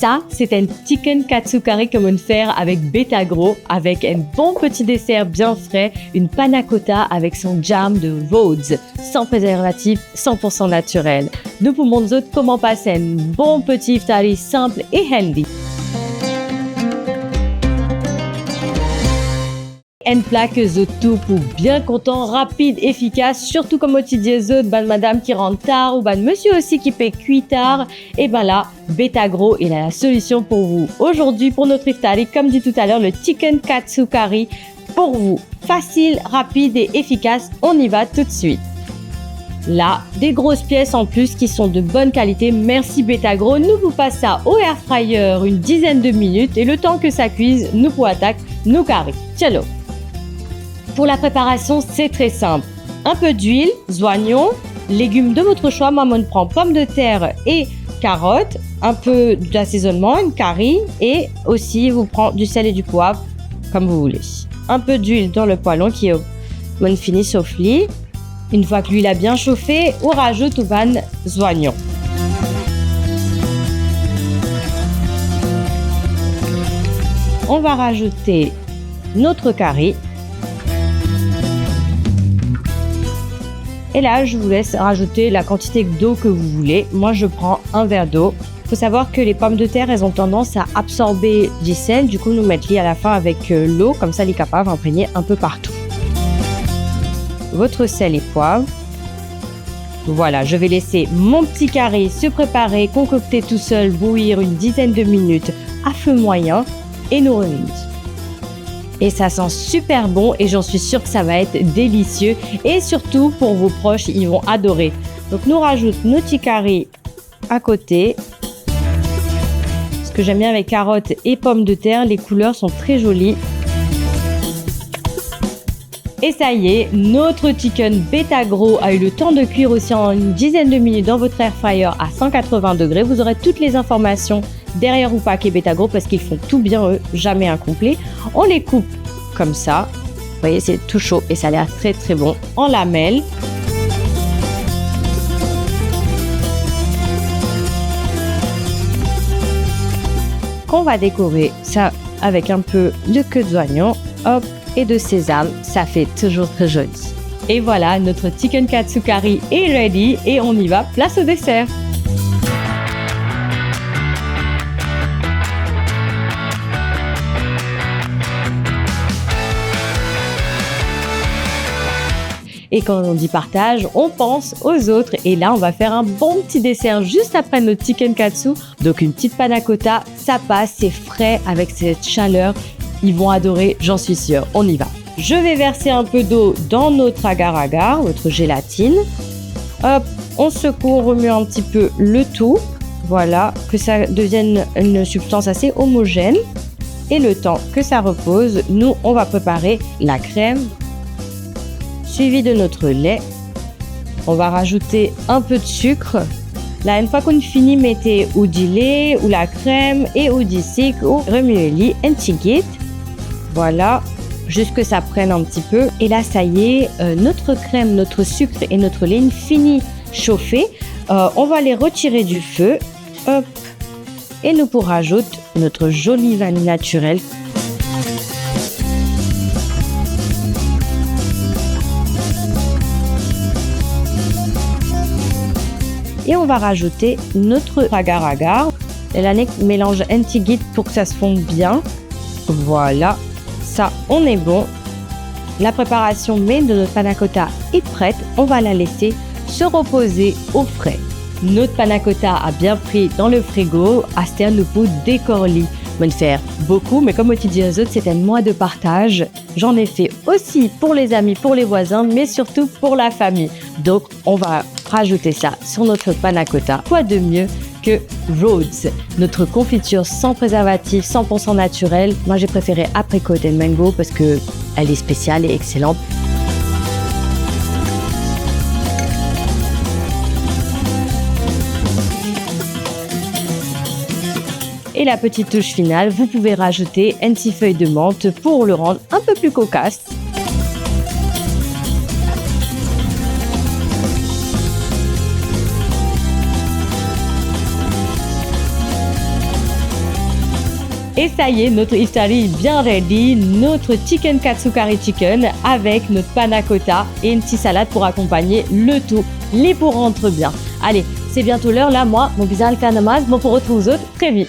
Ça, c'est un chicken katsu curry comme on fait avec Betagro, avec un bon petit dessert bien frais, une panna cotta avec son jam de Rhodes, sans préservatif, 100% naturel. Nous vous montrons comment passer un bon petit iftari simple et healthy. Un plat que je tout pour bien content, rapide, efficace, surtout comme au tidier ban madame qui rentre tard ou ban monsieur aussi qui paie cuit tard. Et ben là, Betagro, il a la solution pour vous. Aujourd'hui, pour notre iftari, comme dit tout à l'heure, le chicken katsu curry pour vous. Facile, rapide et efficace, on y va tout de suite. Là, des grosses pièces en plus qui sont de bonne qualité. Merci Betagro. Nous vous passons ça au air fryer une dizaine de minutes et le temps que ça cuise, nous vous attaquons nos curry. Ciao. Pour la préparation, c'est très simple. Un peu d'huile, oignons, légumes de votre choix. Moi, on prend pommes de terre et carottes, un peu d'assaisonnement, une curry et aussi vous prenez du sel et du poivre comme vous voulez. Un peu d'huile dans le poêlon qui est fini sauffler. Une fois que l'huile a bien chauffé, on rajoute au van oignons. On va rajouter notre curry. Et là, je vous laisse rajouter la quantité d'eau que vous voulez. Moi, je prends un verre d'eau. Il faut savoir que les pommes de terre, elles ont tendance à absorber du sel. Du coup, nous mettons à la fin avec l'eau. Comme ça, elle est capable d'imprégner un peu partout. Votre sel et poivre. Voilà, je vais laisser mon petit curry se préparer, concocter tout seul, bouillir une dizaine de minutes à feu moyen et nous remise. Et ça sent super bon et j'en suis sûre que ça va être délicieux. Et surtout, pour vos proches, ils vont adorer. Donc, nous rajoutons nos petits curry à côté. Ce que j'aime bien avec carottes et pommes de terre, les couleurs sont très jolies. Et ça y est, notre chicken Betagro a eu le temps de cuire aussi en une dizaine de minutes dans votre air fryer à 180 degrés. Vous aurez toutes les informations derrière ou paquet Betagro parce qu'ils font tout bien eux, jamais incomplet. On les coupe comme ça. Vous voyez, c'est tout chaud et ça a l'air très très bon. En lamelles. Qu'on va décorer ça avec un peu de queue d'oignon, hop, et de sésame. Ça fait toujours très joli. Et voilà, notre chicken katsu curry est ready et on y va, place au dessert. Et quand on dit partage, on pense aux autres. Et là, on va faire un bon petit dessert juste après notre chicken katsu. Donc, une petite panna cotta, ça passe, c'est frais avec cette chaleur. Ils vont adorer, j'en suis sûre. On y va. Je vais verser un peu d'eau dans notre agar-agar, notre gélatine. Hop, on secoue, on remue un petit peu le tout. Voilà, que ça devienne une substance assez homogène. Et le temps que ça repose, nous, on va préparer la crème. Suivi de notre lait. On va rajouter un peu de sucre. Là, une fois qu'on finit, mettez ou du lait, ou la crème, et ou du sucre, ou remuez-les un petit guide. Voilà, juste que ça prenne un petit peu. Et là, ça y est, notre crème, notre sucre et notre lait fini chauffer. On va les retirer du feu. Hop. Et nous pour rajouter notre jolie vanille naturelle. Et on va rajouter notre agar-agar. L'année mélange un petit guide pour que ça se fonde bien. Voilà, ça on est bon. La préparation même de notre panna cotta est prête. On va la laisser se reposer au frais. Notre panna cotta a bien pris dans le frigo. Aster nous peut décorli. On va faire beaucoup, mais comme au dit les autres, c'est un mois de partage. J'en ai fait aussi pour les amis, pour les voisins, mais surtout pour la famille. Donc, on va rajouter ça sur notre panna cotta. Quoi de mieux que Rhodes, notre confiture sans préservatif, 100% naturelle. Moi, j'ai préféré apricot et mango parce que elle est spéciale et excellente. Et la petite touche finale, vous pouvez rajouter un petit feuille de menthe pour le rendre un peu plus cocasse. Et ça y est, notre iftari est bien ready, notre chicken katsu curry chicken avec notre panna cotta et une petite salade pour accompagner le tout. Les pots rentrent bien. Allez, c'est bientôt l'heure là, moi, mon bizarre le faire namaz, bon pour retrouver vous autres très vite.